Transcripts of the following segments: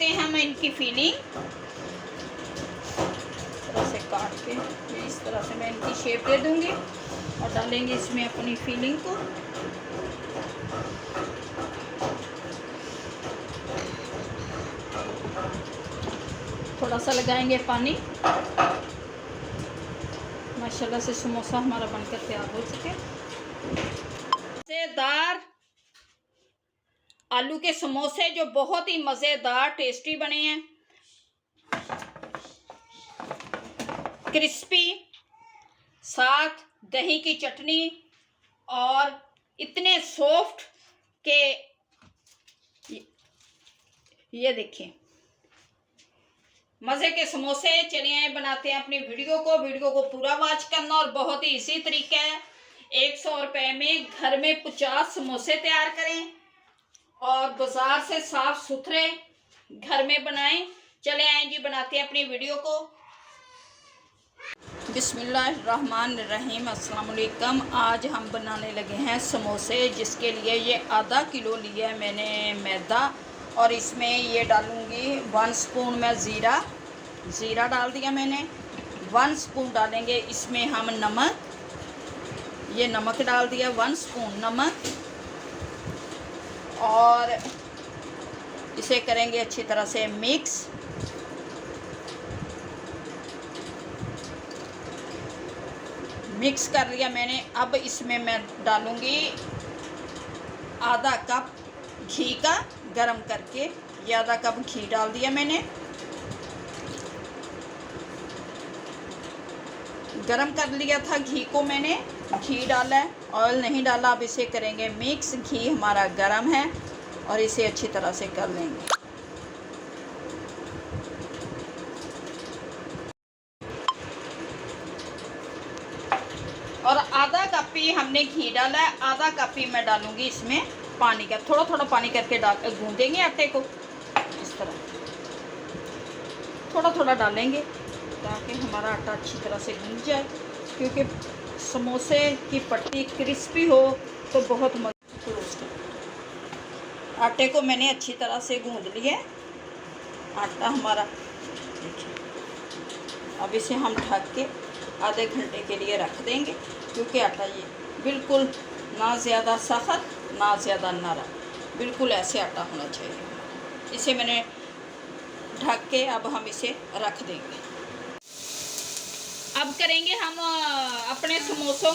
करते हैं हम इनकी फीलिंग। तरह से काट के इस तरह से मैं इनकी शेप दे दूंगी और डालेंगे इसमें अपनी फीलिंग को। थोड़ा सा लगाएंगे पानी। माशाल्लाह से समोसा हमारा बनकर तैयार हो चुके। मज़ेदार आलू के समोसे जो बहुत ही मज़ेदार टेस्टी बने हैं, क्रिस्पी, साथ दही की चटनी और इतने सॉफ्ट के ये देखिए मज़े के समोसे। चलिए बनाते हैं अपनी वीडियो को पूरा वॉच करना और बहुत ही इसी तरीके है 100 रुपये में घर में 50 समोसे तैयार करें और बाजार से साफ सुथरे घर में बनाएं। चले आए जी बनाते हैं अपनी वीडियो को। बिस्मिल्लाहिर्रहमानिर्रहीम, अस्सलाम वालेकुम। आज हम बनाने लगे हैं समोसे, जिसके लिए ये आधा किलो लिया है मैंने मैदा और इसमें ये डालूंगी 1 स्पून में ज़ीरा डाल दिया मैंने। 1 स्पून डालेंगे इसमें हम नमक, ये नमक डाल दिया 1 स्पून नमक, और इसे करेंगे अच्छी तरह से मिक्स। मिक्स कर लिया मैंने। अब इसमें मैं डालूंगी आधा कप घी का, गरम करके ये आधा कप घी डाल दिया मैंने। गरम कर लिया था घी को मैंने, घी डाला है, ऑयल नहीं डाला। अब इसे करेंगे मिक्स। घी हमारा गरम है और इसे अच्छी तरह से कर लेंगे। और आधा कप ही हमने घी डाला है, आधा कप ही मैं डालूंगी इसमें पानी का। थोड़ा थोड़ा पानी करके डाल गूंदेंगे आटे को इस तरह, थोड़ा थोड़ा डालेंगे ताकि हमारा आटा अच्छी तरह से गूंद जाए, क्योंकि समोसे की पट्टी क्रिस्पी हो तो बहुत मज़ा। आटे को मैंने अच्छी तरह से गूंद लिया। आटा हमारा देखिए। अब इसे हम ढक के आधे घंटे के लिए रख देंगे, क्योंकि आटा ये बिल्कुल ना ज़्यादा सख्त ना ज़्यादा नरम, बिल्कुल ऐसे आटा होना चाहिए। इसे मैंने ढक के अब हम इसे रख देंगे। अब करेंगे हम अपने समोसों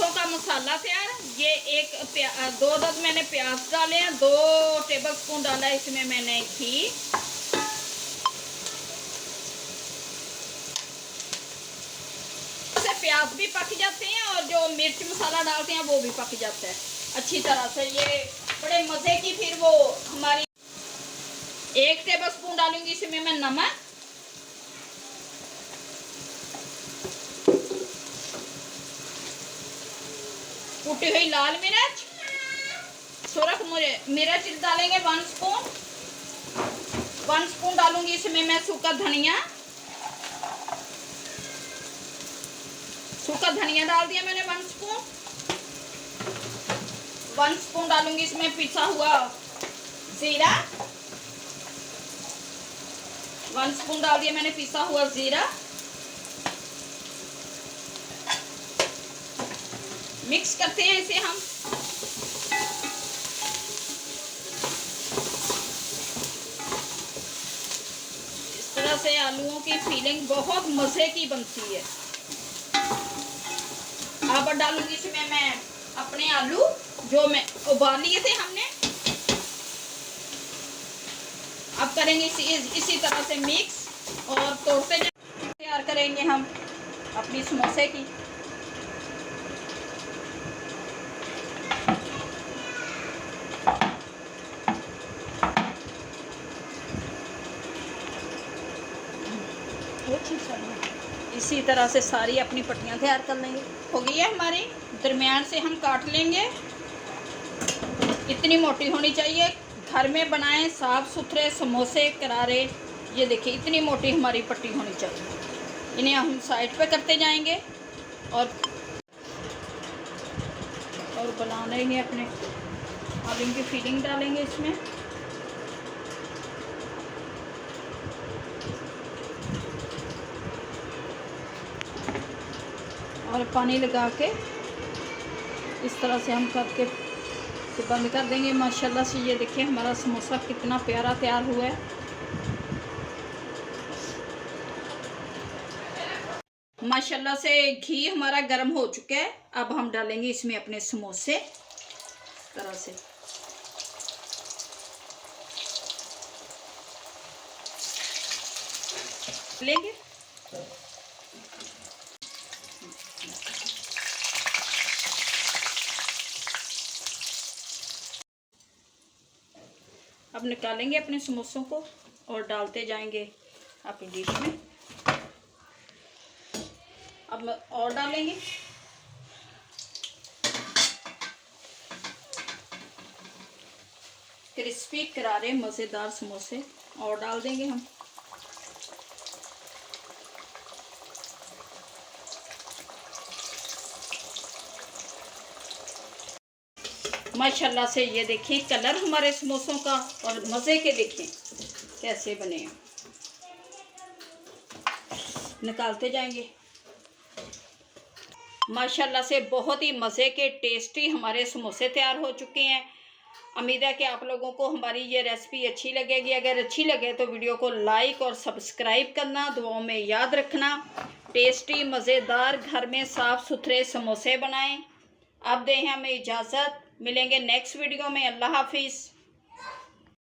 का मसाला तैयार। ये 2 अदद मैंने प्याज डाले हैं, 2 टेबलस्पून डाला है इसमें मैंने घी। प्याज भी पक जाते हैं और जो मिर्च मसाला डालते हैं वो भी पक जाता है अच्छी तरह से। ये बड़े मज़े की फिर वो हमारी 1 टेबलस्पून डालूंगी इसमें मैं नमक, कुटी हुई लाल मिर्च, सुरख मिर्च डालेंगे 1 स्पून। 1 स्पून डालूंगी इसमें मैं सूखा धनिया डाल दिया मैंने 1 स्पून। 1 स्पून डालूंगी इसमें पिसा हुआ जीरा, 1 स्पून डाल दिया मैंने पिसा हुआ जीरा। मिक्स करते हैं इसे हम। इस तरह से आलूओं की फीलिंग बहुत मज़े की बनती है। अब डालूंगी इसमें मैं अपने आलू जो मैं उबाल लिए थे हमने। अब करेंगे इसी तरह से मिक्स और तोड़ते तैयार करेंगे हम अपनी समोसे की। इसी तरह से सारी अपनी पट्टियाँ तैयार कर लेंगे। हो गई है हमारी, दरमियान से हम काट लेंगे। इतनी मोटी होनी चाहिए। घर में बनाएं साफ़ सुथरे समोसे करारे। ये देखिए इतनी मोटी हमारी पट्टी होनी चाहिए। इन्हें हम साइड पे करते जाएंगे और बना लेंगे अपने आलू की फीलिंग डालेंगे इसमें। और पानी लगा के इस तरह से हम करके तो बंद कर देंगे। माशाल्लाह से ये देखिए हमारा समोसा कितना प्यारा तैयार हुआ है। माशाल्लाह से घी हमारा गर्म हो चुका है। अब हम डालेंगे इसमें अपने समोसे इस तरह से। लेंगे अब निकालेंगे अपने समोसों को और डालते जाएंगे अपनी डिश में। अब और डालेंगे। क्रिस्पी करारे मज़ेदार समोसे और डाल देंगे हम। माशाल्लाह से ये देखिए कलर हमारे समोसों का और मज़े के देखिए कैसे बने हैं। निकालते जाएंगे। माशाल्लाह से बहुत ही मज़े के टेस्टी हमारे समोसे तैयार हो चुके हैं। उम्मीद है कि आप लोगों को हमारी ये रेसिपी अच्छी लगेगी। अगर अच्छी लगे तो वीडियो को लाइक और सब्सक्राइब करना, दुआओं में याद रखना। टेस्टी मज़ेदार घर में साफ़ सुथरे समोसे बनाएं। अब दें हमें इजाज़त, मिलेंगे नेक्स्ट वीडियो में। अल्लाह हाफिज़।